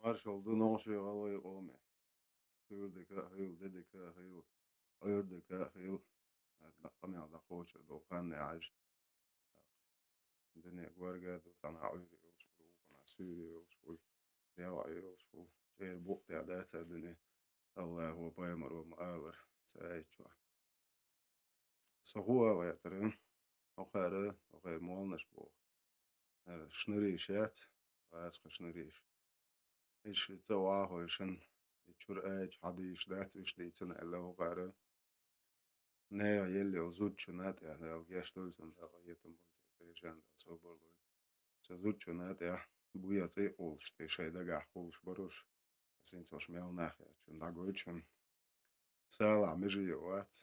Marshall do no show away ome. Sur de ka hill de ka hill. Ayur de ka hill. لقمي على خوش لو كان عايش الدنيا ورقة وصنع عيري وشو وصنع سوري وشو ديوعي وشو غير بوقت على الدنيا الله هو بايمر ومآلر سايتشوا سهو يا ترى وغير مولنش بو شنريشات واسق شنريش إيش تواهو إيشن يشور إيش حديش ذات إيش ديتنا إلا هو غيره نيا يلي وزود شنات يعني الجيش دولسن داغيتم بيجان صوبر زود شنات يا بويا تي قولش تي شي دقع قولش بروش سين توش ميل ناحية شن داغويتشن سالع مجي وات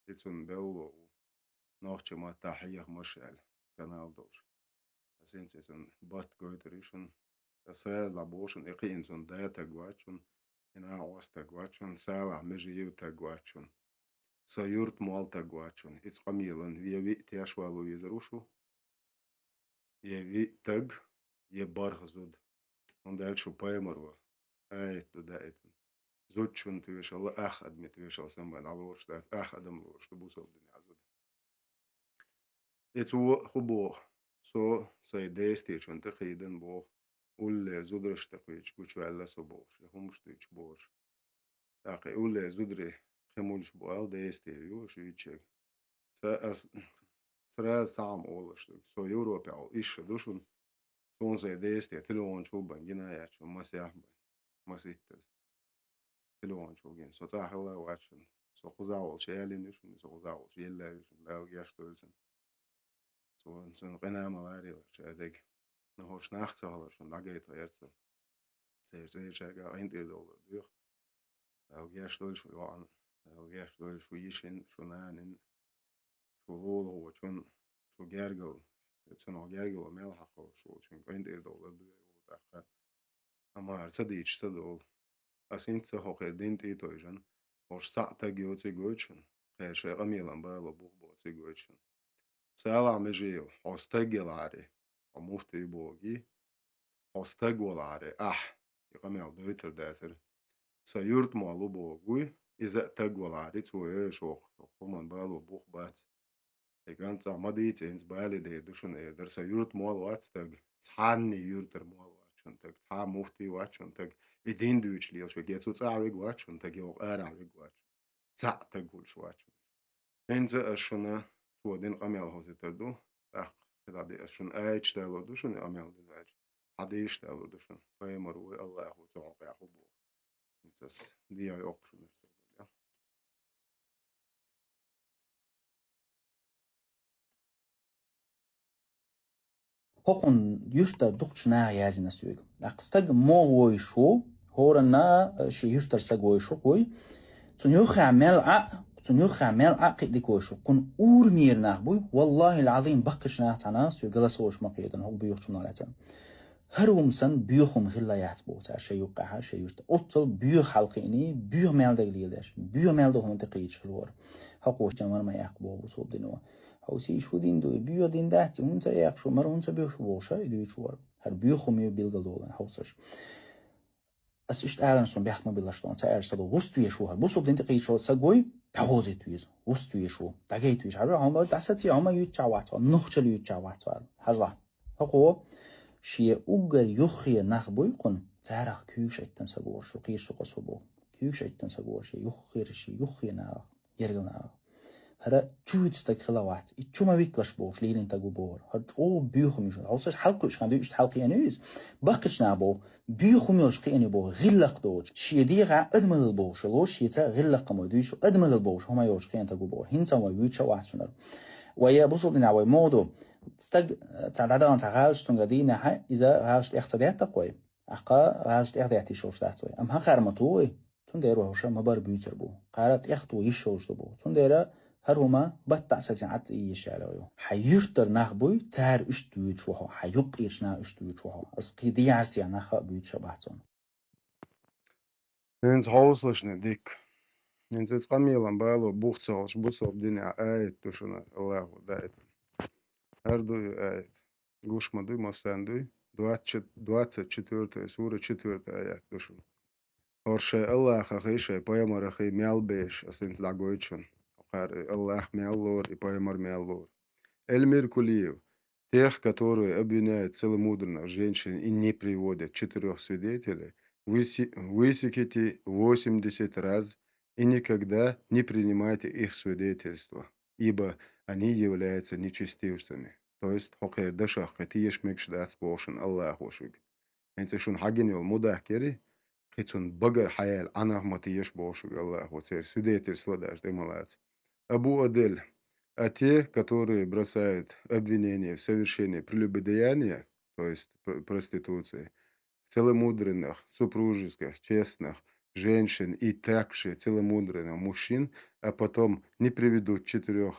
يتون بيلو نوخش ما تحية مشعل كانال دوش سين تيتون بات قويتريشن سراز لابوشن إقين تون داتا قواتشن هنا عوستا قواتشن سالع مجي يوتا قواتشن سيورت مالتا قواتشن إتس قميلن ويوي تياشوالو يزروشو يوي تق يبارغ زود وندال شو بايمرو آيت دايت زود شون تويش الله أخ أدمي تويش الله سنبان على ورش دايت أخ أدم ورش تبوس الدنيا زود يتو خبو سو سي ديستي شون تقيدن بو ولا زودرش تقيش بوش ولا سو بوش همش تويش بوش أقي ولا زودري خمولش بوال ديستي يو شو يتشك سأس سراز سام أولش سو يوروبي أو إيش دوشون سون سي ديستي تلون شو بنجنا يا شو مسيح مسيتز تلون شو جين سو تاهلا واتشن سو خزاول شيالين يشون سو خزاول شيلا يشون لا يشتولسن سو سن قنا ملاري شادك نهوش ناخت هلا شون لاجيت هيرتس سير شاغا انت دول ديخ لا يشتول شو يوان لا يشتول شو يشين شو نانن شو لول هو شون شو جارجل شنو جارجل ملحق شو شون انت دول ديخ أما أرصديش تدول أسين سهو قردين تيتوجن وش ساعتا جيوتي جوتشن خير شيء غميلا بالا بوخ بوتي جوتشن سالا مجيو هستجل عاري ومفتي بوغي هستجول عاري يغميل دويتر داتر سيورت مالو بوغوي إذا تجول عاري توي شوخ ومن بالو بوخ بات يغان تعمدي تينز بالي دي دوشن إيدر سيورت مال واتستج تحاني يورتر مال واتشن تج تحا مفتي واتشن تج إدين دوش ليل شو جيتو تعويق واتشن تج يوغ آراويق واتشن تع تقول شو واتشن إنزا أشنا تودين قميل هوزي تردو كده دي أشن آيش تالو دوشن أميل دين آيش حديش تالو دوشن فيمرو الله هو تعوق يحبو إنزاس دي أي أقشن هقن يشتر دقشنا يازنا سويق أقصتق مو هو شو هورنا شي يشتر سقوي شو قوي تنيوخ عمل قد كوشو كن اور ميرنا بوي والله العظيم بقشنا تانا سو جلسوش مقيدن هو بيوخشنا لاتن هرومسن بيوخم هلا يحتبو تا شي يوقعها شي يشت اوتل بيوخ حلقيني بيوخ مالدق ليداش بيوخ مالدق هون تقيج خلور حقوش جمر ما يحقبو بصوب دينو هو سي شو دين دو بيو دين دات هونتا يحشو مر هونتا بيوخ بوشا يدو يشور هر بيوخم يبيلغل دولن حوسش اس اشت آلنسون بيحكم باللاشتون تا ارسلو وستو يشوها بصوب دين تقيج شو ساقوي بحوزي تويز وستو يشو تاقي تويز هر هما دستي هما يتجاواتو نخشل يتجاواتو هر حقو شيء أوجر يخي نخبوي قن تعرف كيوش أيتن سجور شو قير شو قصبو كيوش أيتن سجور شيء يخي ناخ يرجل ناخ هذا شو تستقلوات شو ما بيكلش بوش ليلين تجو بور هذا أو بيخم يشون عوضش حلقش كان دوش حلقي نيز بقش نابو بيخم يوش قيني بو غلق دوش شيء دي غا أدمل البوش لوش يتا غلق ما دوش أدمل البوش هما يوش قين تجو بور هنتا ما بيوتش واحد ويا بصل نعوي مودو تستج تعدادان تعالش تنقدي نحى إذا عالش اختديت تقوي أقا عالش اختديت شوش تحتوي أم ها خرمتوي تندير وهوش ما بار بيوتر بو قارت اختو يشوش بو تندير هرهما بتع سجعت يشالوي حيشتر نخبوي تار اشتويت وها حيق إيشنا اشتويت وها اسقيدي عسيا نخ بيوت شبهتون إنز هوسلشن ديك إنز قميلا بالو بوختصالش بوصوب دنيا آيت دوشنا الله دايت هردوي آيت قوش مدوي مستندوي 24 сура 4 аят душун. Орше Аллах ахише поемар ахи мялбеш асинс дагойчун. Аллах мяллор и поемар мяллор. Эльмир Кулиев. Тех, которые обвиняют целомудренных женщин и не приводят 4 свидетелей, высеките 80 раз и никогда не принимайте их свидетельства, ибо они являются нечестивцами. То есть, хокер дашах, катиеш мекшдац бошен Аллах ошуг. Энце шун хагинел мудах кери, хитсун багар хаял анах матиеш бошуг Аллах, вот свидетельство даже демалац. Абу Адель. А те, которые бросают обвинение в совершении прелюбодеяния, то есть проституции, целомудренных, супружеских, честных женщин и также целомудренных мужчин, а потом не приведут 4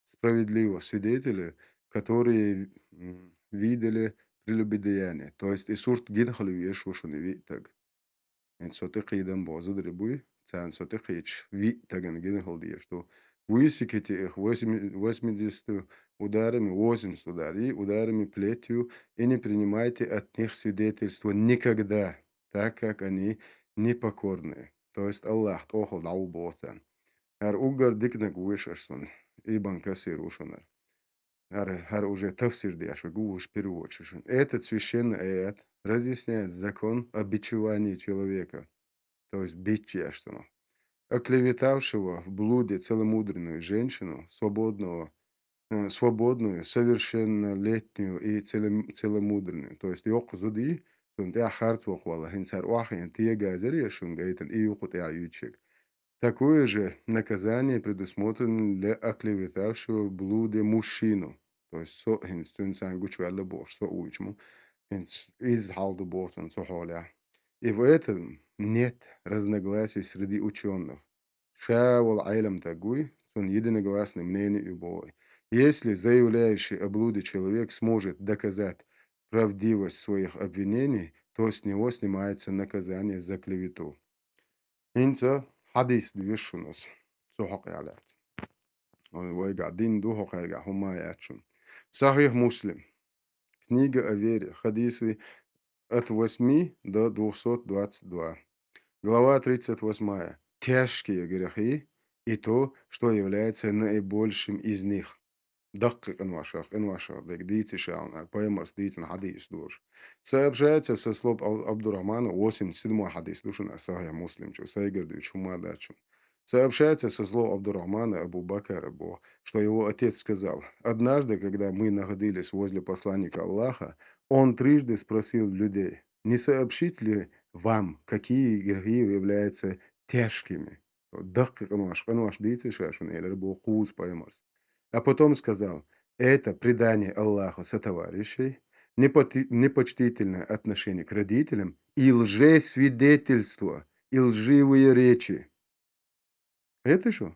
справедливых свидетелей, которые видели прелюбодеяние. То есть Исурт гинхалю ешушун витаг. Энсотыкидан бозудрибуй. Цан сотыхич витаген гинхал что высеките их 80 ударами, 80 ударами плетью, и не принимайте от них свидетельства никогда, так как они непокорные. То есть Аллах тохал дау ботан. Ар угар дикнак вышерсон, ибн Касир ушанар. Ар уже тавсир дяшу, гуш перевод. Этот священный аят разъясняет закон о бичевании человека. То есть бичьяштану, оклеветавшего в блуде целомудренную женщину, свободную, совершеннолетнюю и целомудренную. То есть йок зуди, сунтя хартвох вала, хинцар уахин тия газерия шунгайтан и юкут ячик. Такое же наказание предусмотрено для оклеветавшего в блуде мужчину. То есть со хинстунсан гучвелла бош, со уичму, из халду ботан, со холя. И в этом нет разногласий среди ученых. Шавал айлам тагуй, сон единогласное мнение любой. Если заявляющий о блуде человек сможет доказать правдивость своих обвинений, то с него снимается наказание за клевету. Инца хадис двишунас. Сохак ялят. Ой, гадин духак ялят. Хумаячун. Сахих Муслим. Книга о вере. Хадисы от 8 до 222. Глава 38. Тяжкие грехи и то, что является наибольшим из них. دقق انواشах, дик шаун, поэмарс дитин хадис душ. Сообщается со слов Абдурахмана 87 хадис душун Сахих Муслим, что Сайгердович Хумадачун. Сообщается со слов Абдурахмана Абу Бакара, что его отец сказал: однажды, когда мы находились возле посланника Аллаха, он трижды спросил людей: не сообщить ли вам, какие грехи являются тяжкими? А потом сказал: это предание Аллаху сотоварищей, непочтительное отношение к родителям и лжесвидетельство, и лживые речи. Это что?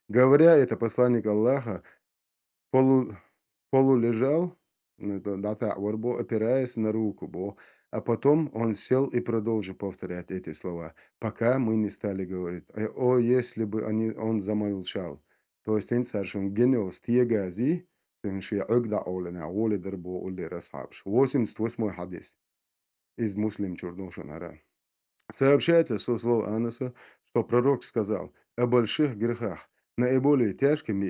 Говоря это, посланник Аллаха полулежал, опираясь на руку, а потом он сел и продолжил повторять эти слова, пока мы не стали говорить: о, если бы он замолчал. То есть он совершил генел стегази, 88 хадис из Муслим Чурдушанара. Сообщается со слов Анаса, что пророк сказал о больших грехах. Наиболее тяжкими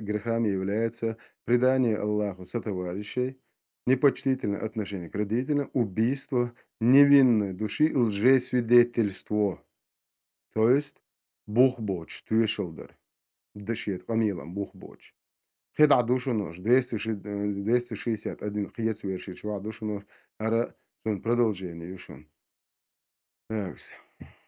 грехами является предание Аллаху сотоварищей, непочтительное отношение к родителям, убийство невинной души и лжесвидетельство. То есть бухбоч, туешелдер, дышит камилом бухбоч. Хеда душу нож, 261 хец вершит шва душу нож, ара продолжение юшун.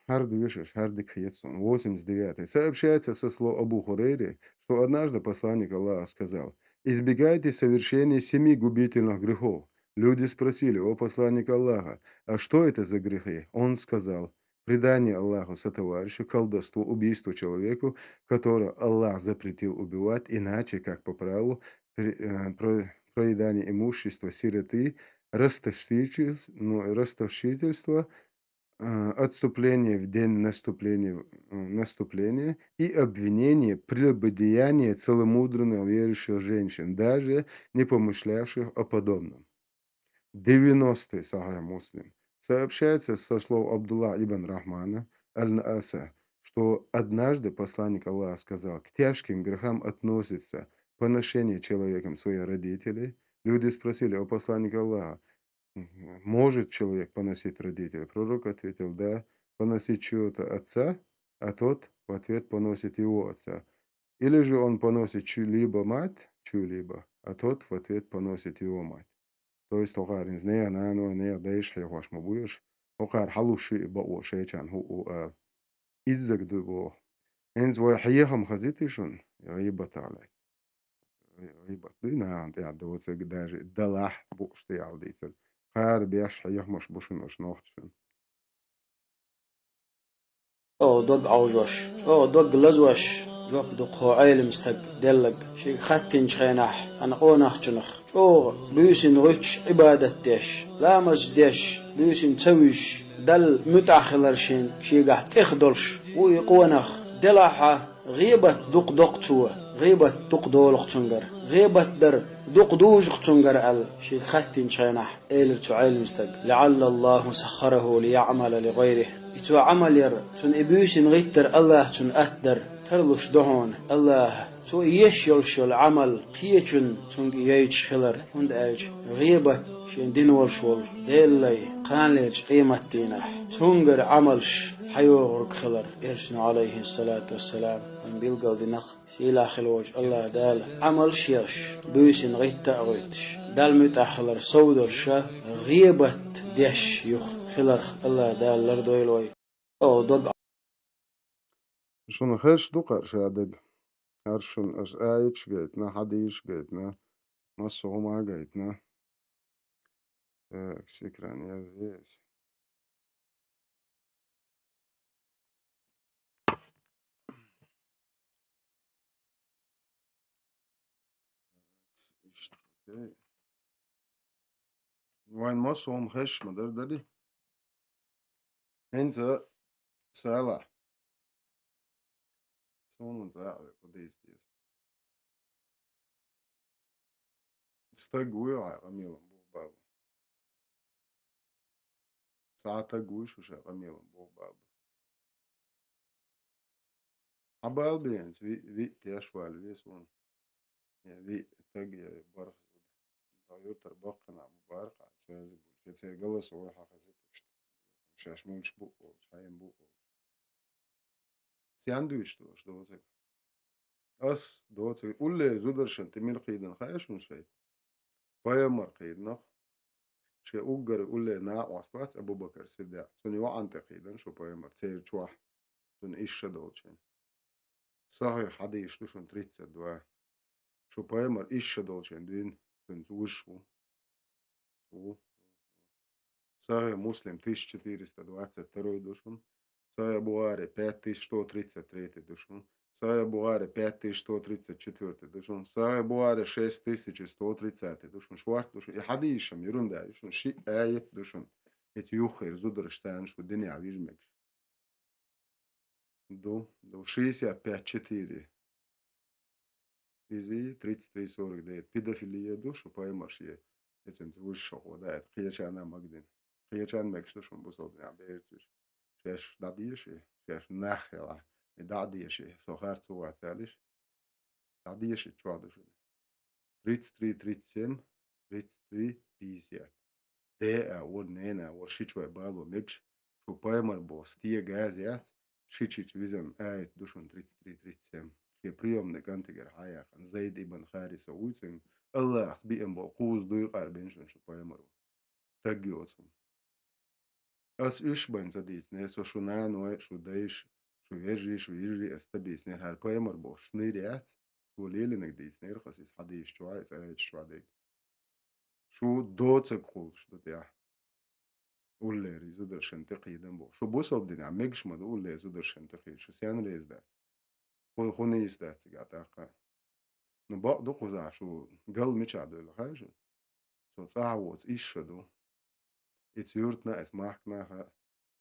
Харду вишеш, хардик хецун. 89. Сообщается со слов Абу Хурейри, что однажды посланник Аллаха сказал: избегайте совершения 7 губительных грехов. Люди спросили: о посланник Аллаха, а что это за грехи? Он сказал: предание Аллаху сотоварищу, колдовство, убийство человеку, которого Аллах запретил убивать, иначе как по праву, проедание имущества сироты, ростовщичество, отступление в день наступления и обвинение прелюбодеяния целомудренно верующих женщин, даже не помышлявших о подобном. 90-й Сахih Муслим. Сообщается со слов Абдулла ибн Рахмана аль-Нааса, что однажды посланник Аллаха сказал: к тяжким грехам относится поношение человеком своих родителей. Люди спросили: о посланник Аллаха, может человек поносить родителей? Пророк ответил: да, поносить чьего-то отца, а тот в ответ поносит его отца. Или же он поносит чью-либо мать, а тот в ответ поносит его мать. То есть وقار إنزنيا نانو نيا دايش حيوش مبويش وقار حلو شيء بقو شيء كان هو إزك دبو إنز وحيهم خزيتشون غيبة عليك غيبة دينا عند يعدو تقدر دلح بوش تيعوديتل قار بيش حيهم مش بوشن مش نوحشن او دوغ اوجوش او دوغ لزوش جوب دو عيل مستق دلق شي خاتين شيناح انا قوناح جنخ او بيسن رتش عبادتش لا مزدش بيسن تسويش دل متاخلرشين شي قاح تخدلش ويقوناح دلاحة غيبة دوق دوق توا غيبة دوق دولق تنقر غيبة در دوق دوجق تنقر ال شي خاتين شيناح ايل تو عيل مستق لعل الله مسخره ليعمل لغيره تو عمل ير تون إبوسين غيتر الله تون أهدر ترلوش دهون الله تو يشل عمل قيتون تون ييج خلر هند أرج غيبة شين دينور شول ديلي قانلج قيمة دينح تونغر عملش حيوغرك خلر إرسن عليه الصلاة والسلام من بيلقل دينخ سيلا خلوج الله دال عمل شيرش بوسين غيتا غيتش دال متأخلر صودرشا غيبة ديش يخ خلر الله دال لردويلوي او دوغ شون خش دقر شادق هرشون أش آيتش جيتنا حديش جيتنا مصوما جيتنا شكرا يا زيس وين مصوم خش مدر دلي انت سالا سون زاوي قديس ديس استقوي عميلا بوبال ساعة قوش وش عميلا بوبال عبال بينس في تيشوال فيسون في تقي برخ يوتر بقنا مبارقة تسازي كتير قلص وحا خزيت مش مونش بوقو مش حين بوقو سياندويش دوش دوزك أس دوزك قول زودرشن تميل قيدن خايش مش فايد بايا مر قيدنا شي أوجر قول نا وصلت أبو بكر سيدا سوني وعن تقيدن شو بايا مر تير تشوح سون إيش دوتشن صحيح حديش دوشن تريتس دوا شو بايا مر إيش دوتشن دين سون زوشو صحيح مسلم 1422 دوشن صحيح بوغاري 5133 دوشن صحيح بوغاري 5134 دوشن صحيح بوغاري 6130 دوشن شوارت دوشن حديشم يروندا دوشن شيء آية دوشن يتيوخير زودرشتان شو الدنيا عويجمكش до 65-4 изи 33-49 педофилия душу поймаш е этим высшего хватает қиячана магдин қиячан мекштушун бусол я бертиш шеш дадиши шеш нахела и дадиши сохар цуацалиш дадиши чвадушун 33-37 33-50 ده أول نينا ورشيشوا بالو مكش شو بايمر بو ستيه جازيات شيتشيش ويزم آية دوشون 33-37 في приемный кантегер حياة زيد ابن خارس ويتم الله أسبيهم بقوز دوي قاربينشون شو بايمر تجيوتهم أس إيش بين زديت ناس وشو نانو شو دايش شو يجري استبيس نير هار بايمر بو شنيريات وليل إنك ديس نير خسيس حديش شو عايز آية شو عديك شو دوتك خولش دوتيا قول زودر شنتقي دنبو شو بوصل دنيا ميجش ما تقول زودر شنتقي شو سيان ريز دات خوني يستات سيجاتاقا نباق دو قزع شو قل مش عدو حاجة شو تعوض إيش شدو إتيورتنا اسمحكنا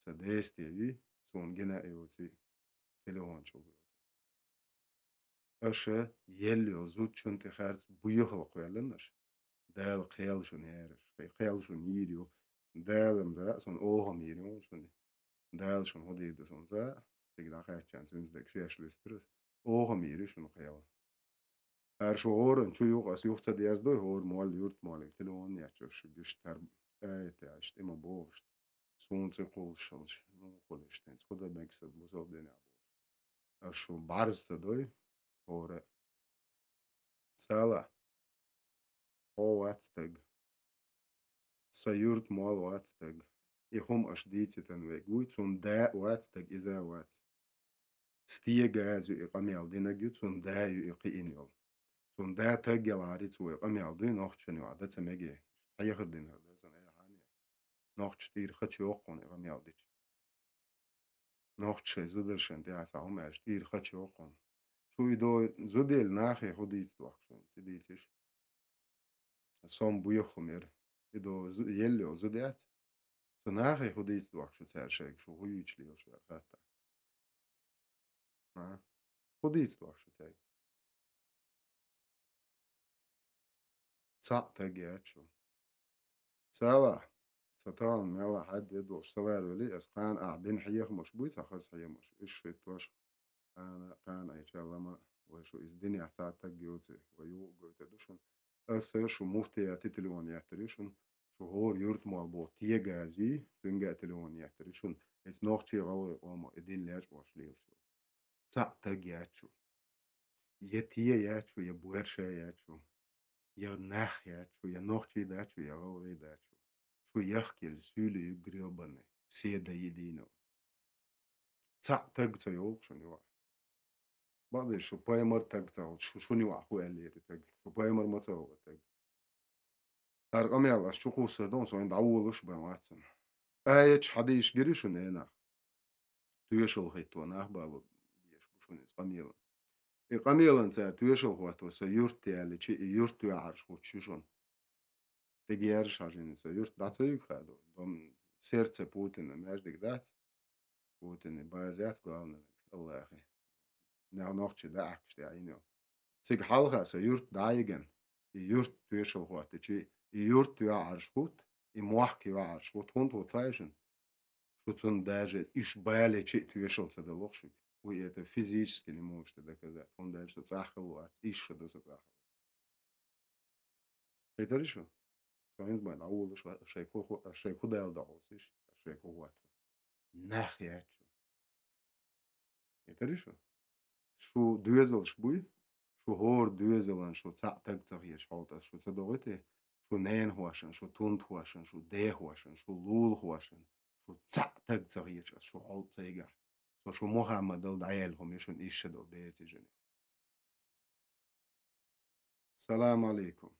سديستي سون جنا يوتي تليفون شو أشة يلي زود شون تخارج بيخل قيلنش دال خيال شون يعرف خيال شون يريو دال ذا سون أوهم يريو شون دال شون هدي ده سون ذا تقدر خيال كان سون ذاك فيش لسترس أوهم يريو شون خيال شو هور شو يوق أس يوق تدياز ده هور مال يورت مالك تلون يعرف شو بيشتر تعشت إما بوشت سون تقول شلش مو قولش تنس خدا مكسب مصاب دنيا شو بعرس ده هور سالا هو واتستج سيورت مال واتستج يهم أشديتي تنويجوي تون دا واتستج إذا وات ستيجازو إقاميال دينجو تون دا يقينيال تون دا تجيل عاريتو إقاميال دين نوختشن يوعدا تمجي حيخر دين هذا زن أي حانية نوختش تير خدش يوقون إقاميال ديش نوختش زودرشن دي عساهم عش تير خدش يوقون شو يدو زوديل ناخي خديت دوخشن تديتش صوم بيخمر يدو يلي زوديات تناخي خديت دوخشن تارشيك شو هو يجلي شو أرغاتا خديت دوخشن تاي صع تاجيات شو سالا ستان مالا حد يدوش سوار ولي اسقان أعبين حيخ مش بويت أخذ حيخ مش إيش في توش أنا كان أي شاء الله ما وشو إزدني أحتاج تجيوتي ويو جوتي دوشن أسر شو مفتي تتلون يحتريشون شو هو يورت مال بو تيجازي تنجا تلون يحتريشون إتنوختي غوي وما إدين لاش باش ليل شو صع تاجيات شو يتيه يات شو يبويرشا يات شو يا نخ يات شو يا نوختي دات شو يا غوي دات شو شو يحكي السولي يقريبني سيدا يدينو صع تاجتا يوق شو نوا بعض شو بايمر تاجتا شو نوا هو اللي تاج شو بايمر ما تاوه تاج أرقام يلا شو قوسر دون سو عند عولش بماتن أيش حديش جريشون هنا تيشل خيتو نخبالو بيش بشون إسقاميلا إقاميلا نسا تيشل خواتو سو يورتي اللي شيء يورتو يعرش وتشوشون تجيرش عشان نسا يورت داتو يخادو دم سيرتس بوتين ماجدك دات بوتين بازيات قالنا الله أخي نوختش داعكش داعينو سيك حالها سو يورت دايجن يورت تيشل خواتو شيء يورت يعرش خوت يموحك يعرش خوت هونت وتلايشن شو تون даже إيش بالي شيء تيشل تدلوخش ويا فيزيكس اللي موش تدكذا هون даже تزاخل وات إيش شو تزاخل هيتري شو فهمت ما نعول شو شيكو دايل دعوسيش شيكو وات ناخيات شو هيتري شو دوزل شبوي شو هور دوزلن شو تاع تغيش حالت شو تدوغتي شو نين هواشن شو تونت هواشن شو ده هواشن شو لول هواشن شو تاع تغيش شو حالت تيجا شو محمد دل عيالهم يشون إيش دل بيتي جني السلام عليكم